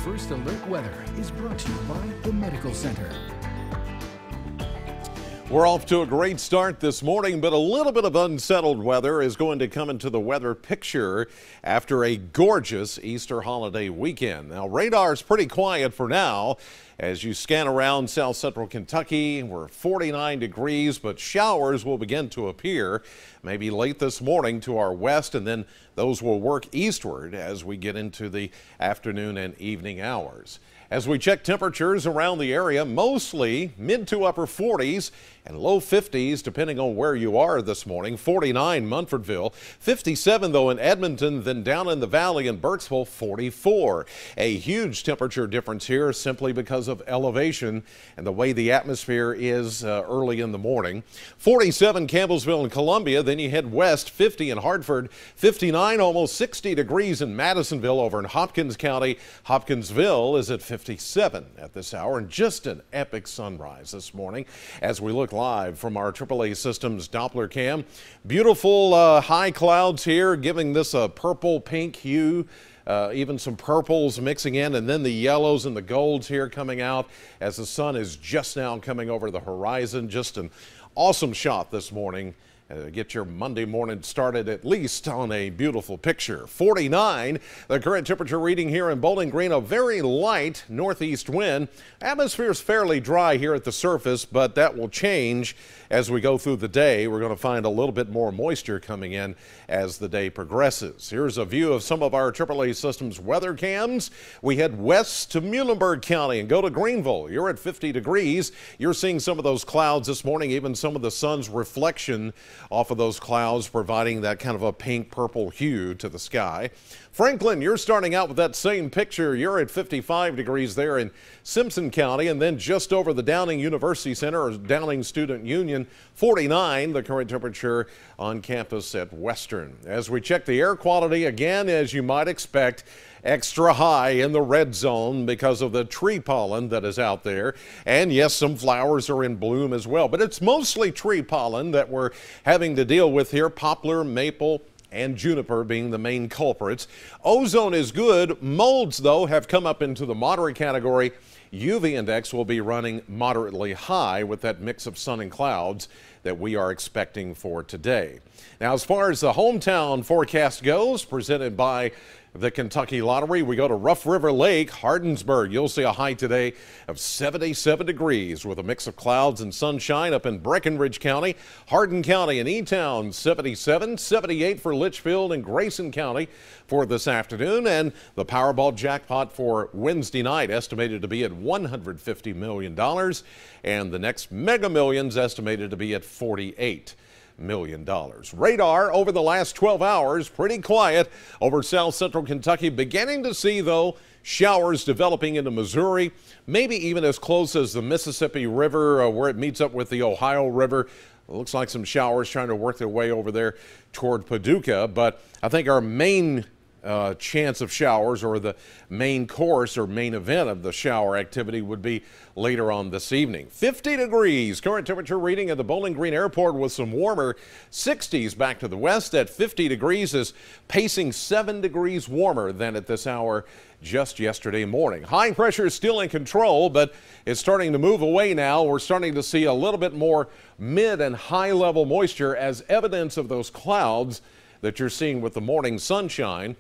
First Alert Weather is brought to you by the Medical Center. We're off to a great start this morning, but a little bit of unsettled weather is going to come into the weather picture after a gorgeous Easter holiday weekend. Now, radar is pretty quiet for now. As you scan around south central Kentucky, we're 49 degrees, but showers will begin to appear maybe late this morning to our west, and then those will work eastward as we get into the afternoon and evening hours. As we check temperatures around the area, mostly mid to upper 40s and low 50s depending on where you are this morning. 49 Munfordville, 57 though in Edmonton, then down in the valley in Burkesville 44. A huge temperature difference here simply because of elevation and the way the atmosphere is early in the morning. 47 Campbellsville and Columbia, then you head west, 50 in Hartford, 59 almost 60 degrees in Madisonville. Over in Hopkins County, Hopkinsville is at 57 at this hour, and just an epic sunrise this morning as we look live from our AAA Systems Doppler cam. Beautiful high clouds here, giving this a purple pink hue. Even some purples mixing in, and then the yellows and the golds here coming out as the sun is just now coming over the horizon. Just an awesome shot this morning. Get your Monday morning started at least on a beautiful picture. 49, the current temperature reading here in Bowling Green, a very light northeast wind. Atmosphere is fairly dry here at the surface, but that will change as we go through the day. We're going to find a little bit more moisture coming in as the day progresses. Here's a view of some of our AAA Systems weather cams. We head west to Muhlenberg County and go to Greenville. You're at 50 degrees. You're seeing some of those clouds this morning, even some of the sun's reflection off of those clouds, providing that kind of a pink purple hue to the sky. Franklin, you're starting out with that same picture. You're at 55 degrees there in Simpson County, and then just over the Downing University Center, or Downing Student Union, 49, the current temperature on campus at Western. As we check the air quality, again, as you might expect, extra high in the red zone because of the tree pollen that is out there. And yes, some flowers are in bloom as well, but it's mostly tree pollen that we're having to deal with here. Poplar, maple, and juniper being the main culprits. Ozone is good. Molds, though, have come up into the moderate category. UV index will be running moderately high with that mix of sun and clouds that we are expecting for today. Now, as far as the hometown forecast goes, presented by the Kentucky Lottery, we go to Rough River Lake, Hardinsburg. You'll see a high today of 77 degrees with a mix of clouds and sunshine. Up in Breckinridge County, Hardin County and E-Town, 77, 78 for Litchfield and Grayson County for this afternoon. And the Powerball jackpot for Wednesday night estimated to be at $150 million. And the next Mega Millions estimated to be at $48 million. Radar over the last 12 hours, pretty quiet over south central Kentucky. Beginning to see, though, showers developing into Missouri, maybe even as close as the Mississippi River where it meets up with the Ohio River. It looks like some showers trying to work their way over there toward Paducah, but I think our main chance of showers, or the main course or main event of the shower activity, would be later on this evening. 50 degrees current temperature reading at the Bowling Green Airport, with some warmer 60s back to the west. At 50 degrees is pacing 7 degrees warmer than at this hour just yesterday morning. High pressure is still in control, but it's starting to move away now. We're starting to see a little bit more mid and high level moisture as evidence of those clouds that you're seeing with the morning sunshine.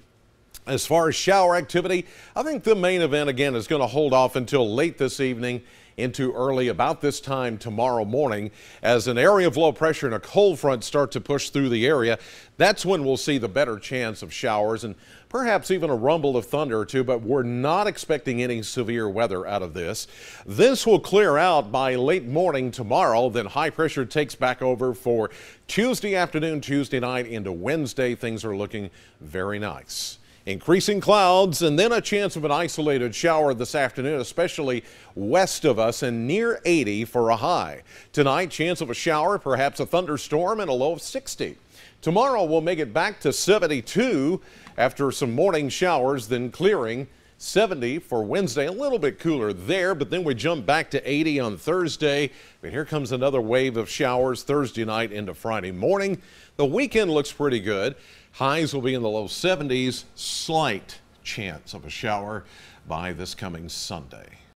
As far as shower activity, I think the main event again is going to hold off until late this evening into early about this time tomorrow morning. As an area of low pressure and a cold front start to push through the area, that's when we'll see the better chance of showers and perhaps even a rumble of thunder or two, but we're not expecting any severe weather out of this. This will clear out by late morning tomorrow. Then high pressure takes back over for Tuesday afternoon, Tuesday night into Wednesday. Things are looking very nice. Increasing clouds and then a chance of an isolated shower this afternoon, especially west of us, and near 80 for a high. Tonight, chance of a shower, perhaps a thunderstorm, and a low of 60. Tomorrow, we'll make it back to 72 after some morning showers, then clearing. 70 for Wednesday, a little bit cooler there, but then we jump back to 80 on Thursday. But here comes another wave of showers Thursday night into Friday morning. The weekend looks pretty good. Highs will be in the low 70s, slight chance of a shower by this coming Sunday.